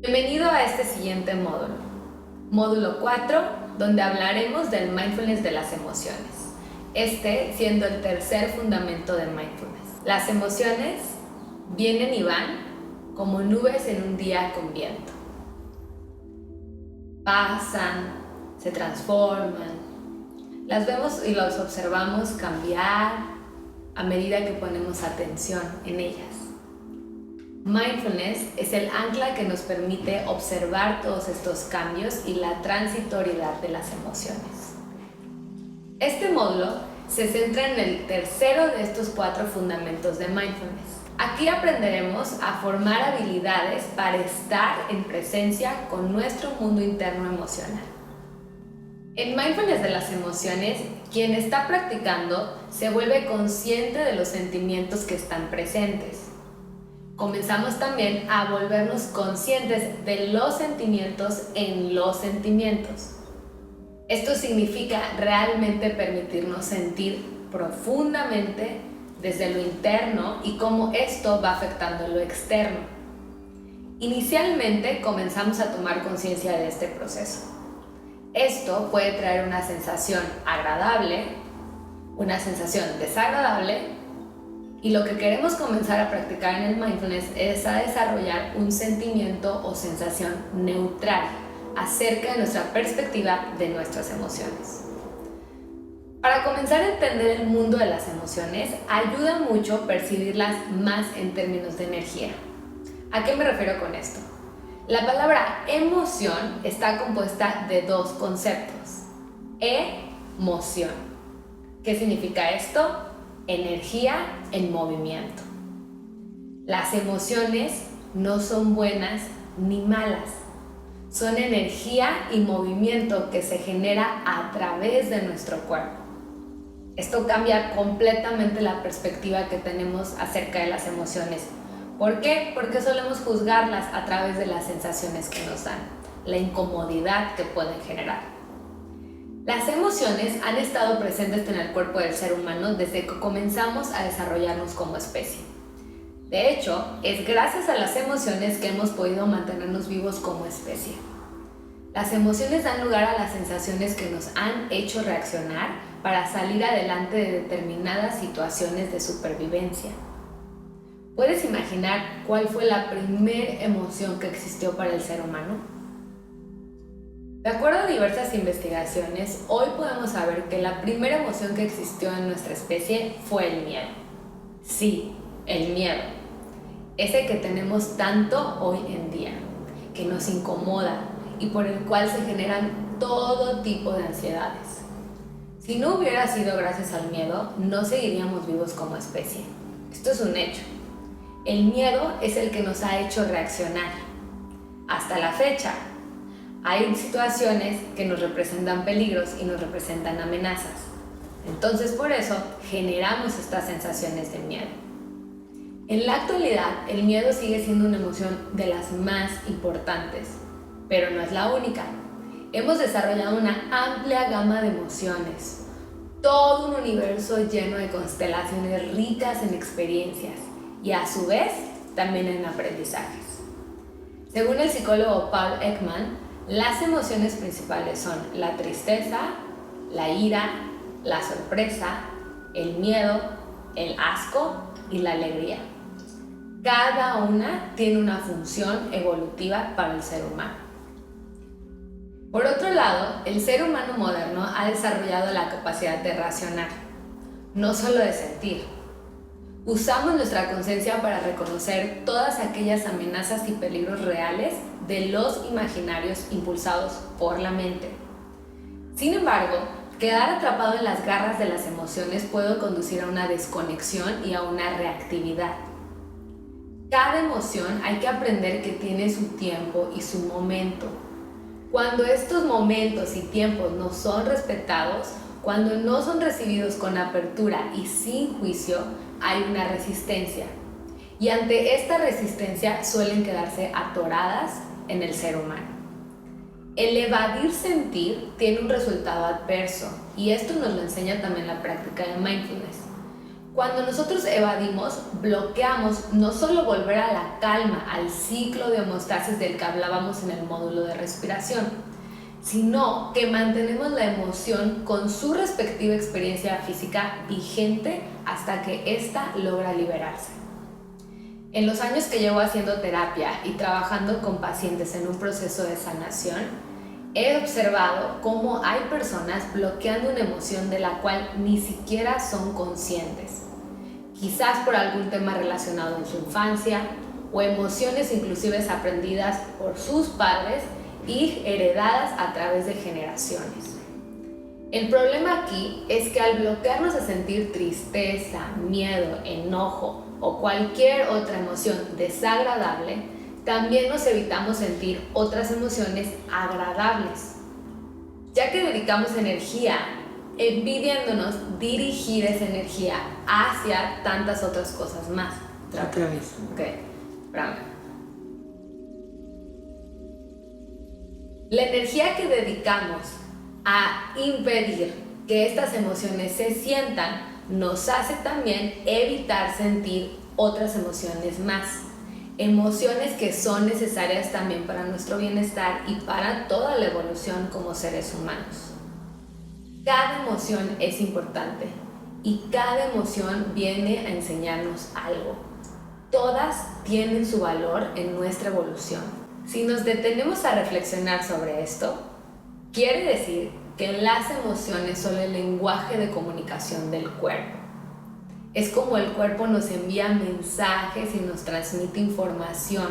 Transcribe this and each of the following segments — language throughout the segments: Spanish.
Bienvenido a este siguiente módulo, módulo 4, donde hablaremos del mindfulness de las emociones, este siendo el tercer fundamento de mindfulness. Las emociones vienen y van como nubes en un día con viento. Pasan, se transforman, las vemos y las observamos cambiar a medida que ponemos atención en ellas. Mindfulness es el ancla que nos permite observar todos estos cambios y la transitoriedad de las emociones. Este módulo se centra en el tercero de estos 4 fundamentos de mindfulness. Aquí aprenderemos a formar habilidades para estar en presencia con nuestro mundo interno emocional. En mindfulness de las emociones, quien está practicando se vuelve consciente de los sentimientos que están presentes. Comenzamos también a volvernos conscientes de los sentimientos en los sentimientos. Esto significa realmente permitirnos sentir profundamente desde lo interno y cómo esto va afectando lo externo. Inicialmente comenzamos a tomar conciencia de este proceso. Esto puede traer una sensación agradable, una sensación desagradable, y lo que queremos comenzar a practicar en el mindfulness es a desarrollar un sentimiento o sensación neutral acerca de nuestra perspectiva de nuestras emociones. Para comenzar a entender el mundo de las emociones, ayuda mucho percibirlas más en términos de energía. ¿A qué me refiero con esto? La palabra emoción está compuesta de 2 conceptos. Emoción. ¿Qué significa esto? Energía en movimiento. Las emociones no son buenas ni malas. Son energía y movimiento que se genera a través de nuestro cuerpo. Esto cambia completamente la perspectiva que tenemos acerca de las emociones. ¿Por qué? Porque solemos juzgarlas a través de las sensaciones que nos dan, la incomodidad que pueden generar. Las emociones han estado presentes en el cuerpo del ser humano desde que comenzamos a desarrollarnos como especie. De hecho, es gracias a las emociones que hemos podido mantenernos vivos como especie. Las emociones dan lugar a las sensaciones que nos han hecho reaccionar para salir adelante de determinadas situaciones de supervivencia. ¿Puedes imaginar cuál fue la primera emoción que existió para el ser humano? De acuerdo a diversas investigaciones, hoy podemos saber que la primera emoción que existió en nuestra especie fue el miedo. Sí, el miedo. Ese que tenemos tanto hoy en día, que nos incomoda y por el cual se generan todo tipo de ansiedades. Si no hubiera sido gracias al miedo, no seguiríamos vivos como especie. Esto es un hecho. El miedo es el que nos ha hecho reaccionar. Hasta la fecha, hay situaciones que nos representan peligros y nos representan amenazas. Entonces, por eso, generamos estas sensaciones de miedo. En la actualidad, el miedo sigue siendo una emoción de las más importantes, pero no es la única. Hemos desarrollado una amplia gama de emociones, todo un universo lleno de constelaciones ricas en experiencias y a su vez también en aprendizajes. Según el psicólogo Paul Ekman, las emociones principales son la tristeza, la ira, la sorpresa, el miedo, el asco y la alegría. Cada una tiene una función evolutiva para el ser humano. Por otro lado, el ser humano moderno ha desarrollado la capacidad de razonar, no solo de sentir. Usamos nuestra conciencia para reconocer todas aquellas amenazas y peligros reales de los imaginarios impulsados por la mente. Sin embargo, quedar atrapado en las garras de las emociones puede conducir a una desconexión y a una reactividad. Cada emoción hay que aprender que tiene su tiempo y su momento. Cuando estos momentos y tiempos no son respetados, cuando no son recibidos con apertura y sin juicio, hay una resistencia. Y ante esta resistencia suelen quedarse atoradas en el ser humano. El evadir sentir tiene un resultado adverso y esto nos lo enseña también la práctica de mindfulness. Cuando nosotros evadimos, bloqueamos no solo volver a la calma, al ciclo de homeostasis del que hablábamos en el módulo de respiración, sino que mantenemos la emoción con su respectiva experiencia física vigente hasta que ésta logra liberarse. En los años que llevo haciendo terapia y trabajando con pacientes en un proceso de sanación, he observado cómo hay personas bloqueando una emoción de la cual ni siquiera son conscientes. Quizás por algún tema relacionado en su infancia o emociones inclusive aprendidas por sus padres y heredadas a través de generaciones. El problema aquí es que al bloquearnos a sentir tristeza, miedo, enojo o cualquier otra emoción desagradable, también nos evitamos sentir otras emociones agradables, ya que dedicamos energía impidiéndonos dirigir esa energía hacia tantas otras cosas más. Otra vez. Ok, espérame. La energía que dedicamos a impedir que estas emociones se sientan nos hace también evitar sentir otras emociones más. Emociones que son necesarias también para nuestro bienestar y para toda la evolución como seres humanos. Cada emoción es importante y cada emoción viene a enseñarnos algo. Todas tienen su valor en nuestra evolución. Si nos detenemos a reflexionar sobre esto, quiere decir que las emociones son el lenguaje de comunicación del cuerpo. Es como el cuerpo nos envía mensajes y nos transmite información.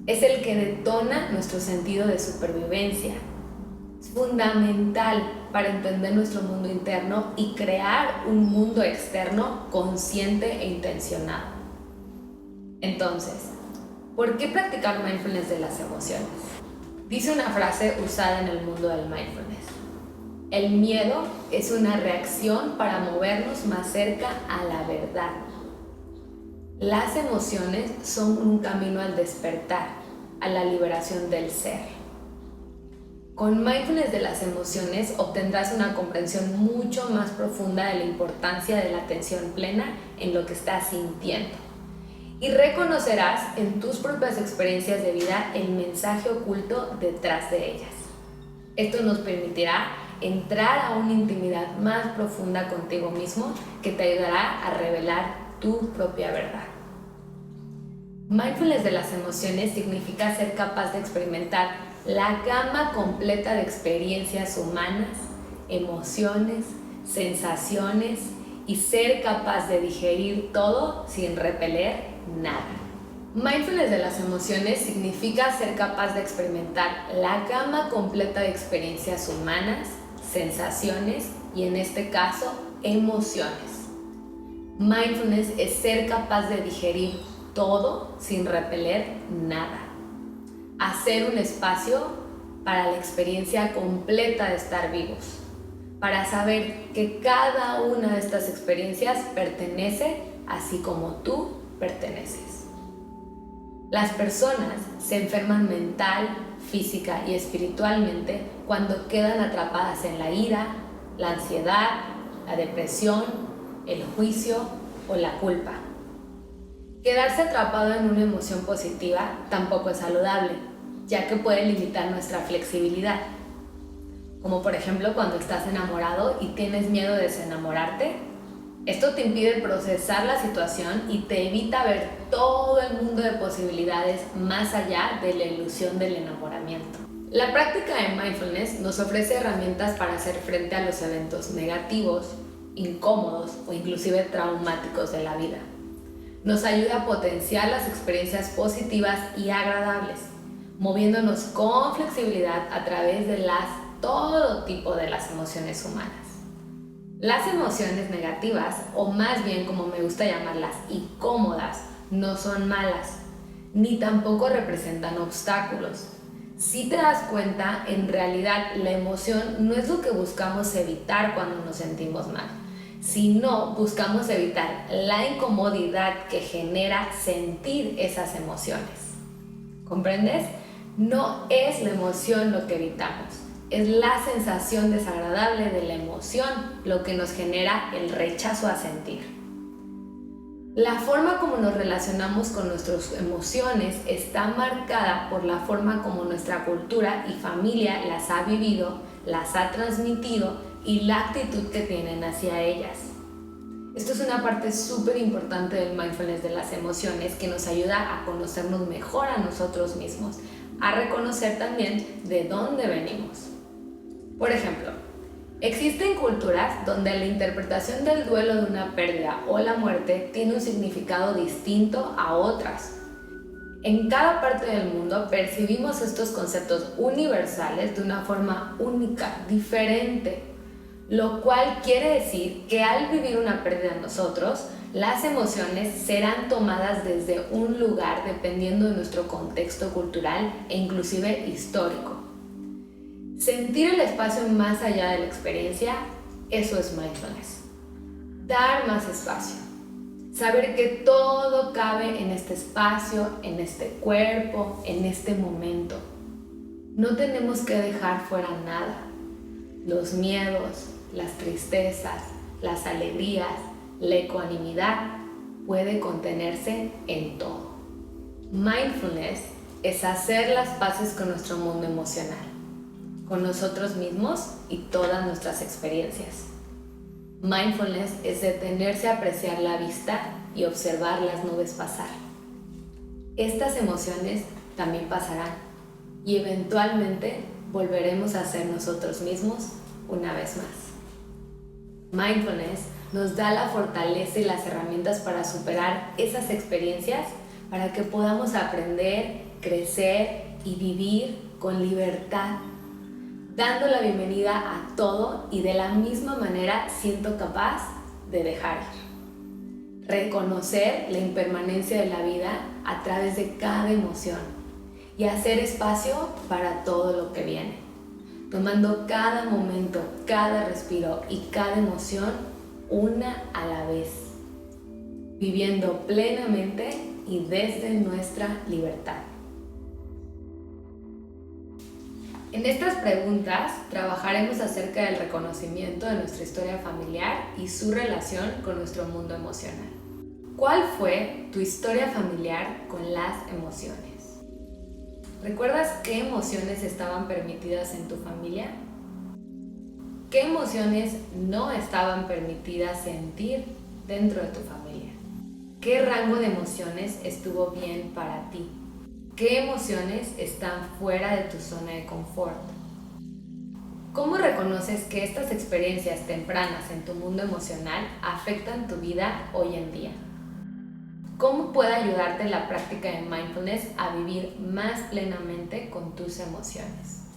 Es el que detona nuestro sentido de supervivencia. Es fundamental para entender nuestro mundo interno y crear un mundo externo consciente e intencionado. Entonces, ¿por qué practicar mindfulness de las emociones? Dice una frase usada en el mundo del mindfulness: el miedo es una reacción para movernos más cerca a la verdad. Las emociones son un camino al despertar, a la liberación del ser. Con mindfulness de las emociones obtendrás una comprensión mucho más profunda de la importancia de la atención plena en lo que estás sintiendo. Y reconocerás en tus propias experiencias de vida el mensaje oculto detrás de ellas. Esto nos permitirá entrar a una intimidad más profunda contigo mismo que te ayudará a revelar tu propia verdad. Mindfulness de las emociones significa ser capaz de experimentar la gama completa de experiencias humanas, emociones, sensaciones y ser capaz de digerir todo sin repeler nada. Mindfulness de las emociones significa ser capaz de experimentar la gama completa de experiencias humanas, sensaciones y en este caso, emociones. Mindfulness es ser capaz de digerir todo sin repeler nada. Hacer un espacio para la experiencia completa de estar vivos, para saber que cada una de estas experiencias pertenece así como tú perteneces. Las personas se enferman mental, física y espiritualmente cuando quedan atrapadas en la ira, la ansiedad, la depresión, el juicio o la culpa. Quedarse atrapado en una emoción positiva tampoco es saludable, ya que puede limitar nuestra flexibilidad. Como por ejemplo cuando estás enamorado y tienes miedo de desenamorarte, esto te impide procesar la situación y te evita ver todo el mundo de posibilidades más allá de la ilusión del enamoramiento. La práctica de mindfulness nos ofrece herramientas para hacer frente a los eventos negativos, incómodos o inclusive traumáticos de la vida. Nos ayuda a potenciar las experiencias positivas y agradables, moviéndonos con flexibilidad a través de todo tipo de las emociones humanas. Las emociones negativas, o más bien como me gusta llamarlas, incómodas, no son malas, ni tampoco representan obstáculos. Si te das cuenta, en realidad la emoción no es lo que buscamos evitar cuando nos sentimos mal, sino buscamos evitar la incomodidad que genera sentir esas emociones. ¿Comprendes? No es la emoción lo que evitamos, es la sensación desagradable de la emoción lo que nos genera el rechazo a sentir. La forma como nos relacionamos con nuestras emociones está marcada por la forma como nuestra cultura y familia las ha vivido, las ha transmitido y la actitud que tienen hacia ellas. Esto es una parte súper importante del mindfulness de las emociones que nos ayuda a conocernos mejor a nosotros mismos, a reconocer también de dónde venimos. Por ejemplo, existen culturas donde la interpretación del duelo de una pérdida o la muerte tiene un significado distinto a otras. En cada parte del mundo percibimos estos conceptos universales de una forma única, diferente, lo cual quiere decir que al vivir una pérdida en nosotros, las emociones serán tomadas desde un lugar dependiendo de nuestro contexto cultural e inclusive histórico. Sentir el espacio más allá de la experiencia, eso es mindfulness. Dar más espacio. Saber que todo cabe en este espacio, en este cuerpo, en este momento. No tenemos que dejar fuera nada. Los miedos, las tristezas, las alegrías, la ecuanimidad puede contenerse en todo. Mindfulness es hacer las paces con nuestro mundo emocional, con nosotros mismos y todas nuestras experiencias. Mindfulness es detenerse a apreciar la vista y observar las nubes pasar. Estas emociones también pasarán y eventualmente volveremos a ser nosotros mismos una vez más. Mindfulness nos da la fortaleza y las herramientas para superar esas experiencias para que podamos aprender, crecer y vivir con libertad, dando la bienvenida a todo y de la misma manera siento capaz de dejar ir. Reconocer la impermanencia de la vida a través de cada emoción y hacer espacio para todo lo que viene, tomando cada momento, cada respiro y cada emoción una a la vez, viviendo plenamente y desde nuestra libertad. En estas preguntas trabajaremos acerca del reconocimiento de nuestra historia familiar y su relación con nuestro mundo emocional. ¿Cuál fue tu historia familiar con las emociones? ¿Recuerdas qué emociones estaban permitidas en tu familia? ¿Qué emociones no estaban permitidas sentir dentro de tu familia? ¿Qué rango de emociones estuvo bien para ti? ¿Qué emociones están fuera de tu zona de confort? ¿Cómo reconoces que estas experiencias tempranas en tu mundo emocional afectan tu vida hoy en día? ¿Cómo puede ayudarte la práctica de mindfulness a vivir más plenamente con tus emociones?